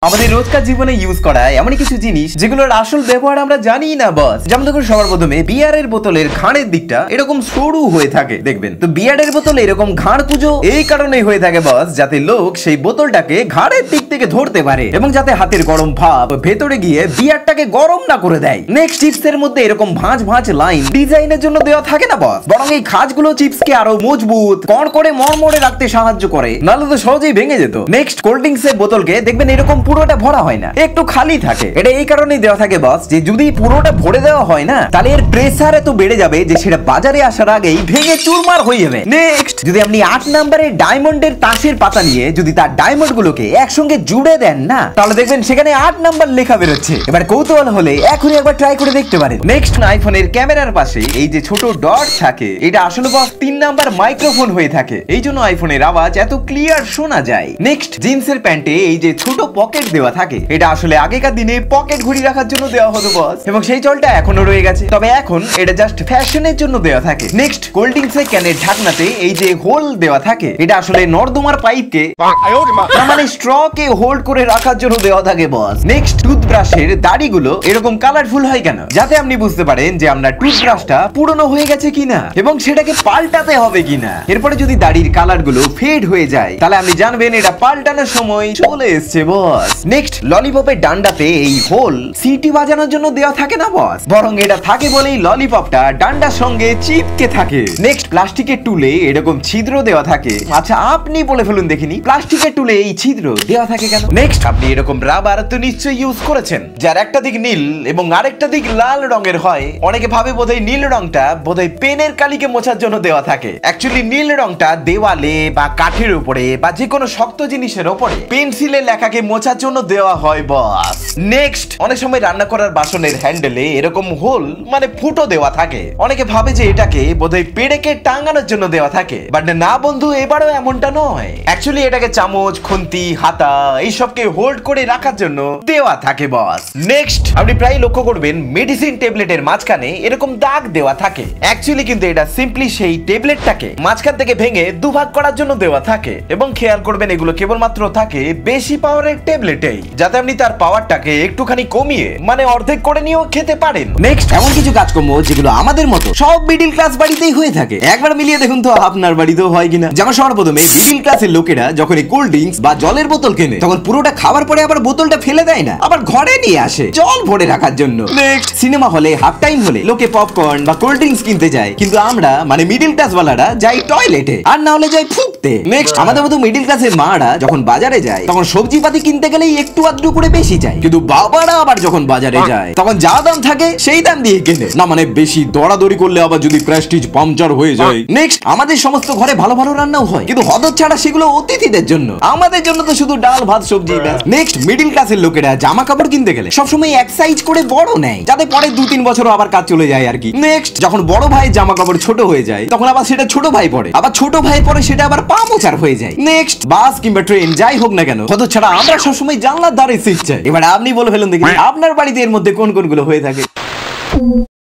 আমাদের রোজকার জীবনে ইউজ করা এমন কিছু জিনিস যেগুলোর আসল ব্যবহার আমরা জানি না বস। যেমন দেখুন সবার প্রথমে বিয়ারের বোতলের ঘাড়ের দিকটা এরকম সরু হয়ে থাকে দেখবেন। তো বিয়ারের বোতলে এরকম ঘাড় কুঁজো এই কারণেই হয়ে থাকে বস, যাতে লোক সেই বোতলটাকে ঘাড়ের দিক থেকে ধরতে পারে এবং যাতে হাতের গরম ভাব ভেতরে গিয়ে বিয়ারটাকে গরম না করে দেয়। নেক্সট চিপসের মধ্যে এরকম ভাঁজ ভাঁজ লাইন ডিজাইনের জন্য দেওয়া থাকে না বস, বরং এই খাঁজগুলো চিপসকে আরো মজবুত কড় করে মড়মড়ে রাখতে সাহায্য করে, নাহলে তো সহজেই ভেঙে যেত। নেক্সট কোল্ড ড্রিঙ্কস এর বোতলকে দেখবেন এরকম পুরোটা ভরা হয় না, একটু খালি থাকে। এটা এই কারণেই দেওয়া থাকে বস যে যদি পুরোটা ভরে দেওয়া হয় না তাহলে এর প্রেসার এত বেড়ে যাবে যে সেটা বাজারে আসার আগেই ভেঙে চুরমার হয়ে যাবে। নেক্সট যদি আপনি 8 নম্বরের ডায়মন্ডের তাসের পাতা নিয়ে যদি তার ডায়মন্ড গুলোকে একসঙ্গে জুড়ে দেন না, তাহলে দেখবেন সেখানে 8 নাম্বার লেখা বেরোচ্ছে। এবার কৌতূহল হলে এখনই একবার ট্রাই করে দেখতে পারেন। নেক্সট আইফোনের ক্যামেরার পাশে এই যে ছোট ডট থাকে, এটা আসলে বস 3 নাম্বার মাইক্রোফোন হয়ে থাকে, এই জন্য আইফোনের আওয়াজ এত ক্লিয়ার শোনা যায়। নেক্সট জিন্সের প্যান্টে এই যে ছোট পকেট দেওয়া থাকে, এটা আসলে আগেকার দিনে পকেট ঘড়ি রাখার জন্য দেওয়া হতো বস, এবং সেই চলটা এখনো রয়ে গেছে, তবে এখন এটা জাস্ট ফ্যাশনের জন্য দেওয়া থাকে। নেক্সট কোল্ড ড্রিঙ্কস এর ক্যানের ঢাকনাতে এই যে হোল দেওয়া থাকে, এটা আসলে নর্দমার পাইপকে মানে স্ট্র কে হোল্ড করে রাখার জন্য দেওয়া থাকে বস। নেক্সট টুথব্রাশের দাড়িগুলো এরকম কালারফুল হয় কেন, যাতে আপনি বুঝতে পারেন যে আপনার টুথব্রাশটা পুরনো হয়ে গেছে কিনা এবং সেটাকে পাল্টাতে হবে কিনা। এরপরে যদি দাড়ির কালার গুলো ফেড হয়ে যায় তাহলে আপনি জানবেন এটা পাল্টানোর সময় চলে এসেছে বস। নেক্সট ললিপপের ডান্ডাতে এই হোল সিটি বাজানোর জন্য দেওয়া থাকে না বস, বরং এটা থাকে বলেই ললিপপটা ডান্ডার সঙ্গে চিপকে থাকে। নেক্সট প্লাস্টিকের টুলে এরকম ছিদ্র দেওয়া থাকে। আচ্ছা আপনি বলে ফেলুন দেখিনি প্লাস্টিকের টুলে এই ছিদ্র দেওয়া থাকে কেন। নেক্সট আপনি এরকম রাবার তো নিশ্চয়ই ইউজ করেছেন, যার একটা দিক নীল এবং আরেকটা দিক লাল রঙের হয়। অনেকে ভাবে বোধহয় নীল রংটা বোধহয় পেনের কালিকে মোছার জন্য দেওয়া থাকে। অ্যাকচুয়ালি নীল রংটা দেওয়ালে বা কাঠের উপরে বা যে কোনো শক্ত জিনিসের উপরে পেন্সিলের লেখাকে মোছার জন্য দেওয়া হয় বস। নেক্সট অনেক সময় রান্না করার বাসনের হ্যান্ডেলে এরকম হোল মানে ফুটো দেওয়া থাকে। অনেকে ভাবে যে এটাকে বোধহয় পেরেকে টাঙানোর জন্য দেওয়া থাকে, বাট না বন্ধু, এবারও এমনটা নয়। অ্যাকচুয়ালি এটাকে চামচ, খুন্তি, হাতা এইসবকে হোল্ড করে রাখার জন্য দেওয়া থাকে বস। নেক্সট আপনি প্রায় লক্ষ্য করবেন মেডিসিন ট্যাবলেটের মাঝখানে এরকম দাগ দেওয়া থাকে। অ্যাকচুয়ালি কিন্তু এটা সিম্পলি সেই ট্যাবলেটটাকে মাঝখান থেকে ভেঙে দুভাগ করার জন্য দেওয়া থাকে, এবং খেয়াল করবেন এগুলো কেবলমাত্র থাকে বেশি পাওয়ারের ট্যাবলেটেই, যাতে আপনি তার পাওয়ারটাকে একটুখানি কমিয়ে মানে অর্ধেক করে নিয়েও খেতে পারেন। নেক্সট এমন কিছু কাজকর্ম যেগুলো আমাদের মতো সব মিডিল ক্লাস বাড়িতেই হয়ে থাকে, একবার মিলিয়ে দেখুন তো আপনার বাড়িতেও হয় কিনা। যেমন সবার প্রথমে মিডিল ক্লাসের লোকেরা যখন কোল্ড ড্রিঙ্কস বা জলের বোতল কেনে তখন পুরোটা খাবার পরে আবার বোতলটা ফেলে দেয় না, আবার ঘরে নিয়ে আসে জল ভরে রাখার জন্য। নেক্সট সিনেমা হলে হাফ টাইম হলে লোকে পপকর্ন বা কোল্ড ড্রিঙ্কস কিনতে যায়, কিন্তু আমরা মানে মিডিল ক্লাস ওয়ালারা যাই টয়লেটে, আর না হলে যাই ফুঁকতে। নেক্সট আমাদের মতো মিডিল ক্লাসের মারা যখন বাজারে যায় তখন সবজি পাতি কিনতে গেলেই একটু আধটু করে বেশি চাই, কিন্তু বাবারা আবার যখন বাজারে যায় তখন যা দাম থাকে সেই দাম দিয়ে কেনে না, মানে বেশি দরাদরি করলে আবার যদি প্রেস্টিজ পাংচার হয়ে যায়। নেক্সট আমাদের সমস্ত ঘরে ভালো ভালো রান্নাও হয়, কিন্তু হদর ছাড়া সেগুলো অতিথিদের জন্য, আমাদের জন্য তো শুধু ডাল ভাত সবজি। নেক্সট মিডিল ক্লাসের লোকেরা জামা কাপড় কিনতে গেলে সবসময় এক সাইজ করে বড় নেয়, যাতে পরে 2-3 বছরও আবার কাজ চলে যায় আর কি। নেক্সট যখন বড় ভাই জামা কাপড় ছোট হয়ে যায় তখন আবার সেটা ছোট ভাই পরে, আবার ছোট ভাই পরে সেটা আবার পা মোচার হয়ে যায়। নেক্সট বাস কিংবা ট্রেন যাই হোক না কেন হদর ছাড়া আমরা সবসময় জানলার ধারে সিট চাই। এবার আপনি বলে ফেলুন দেখি আপনার বাড়িতে এর মধ্যে কোন কোনগুলো হয়ে থাকে।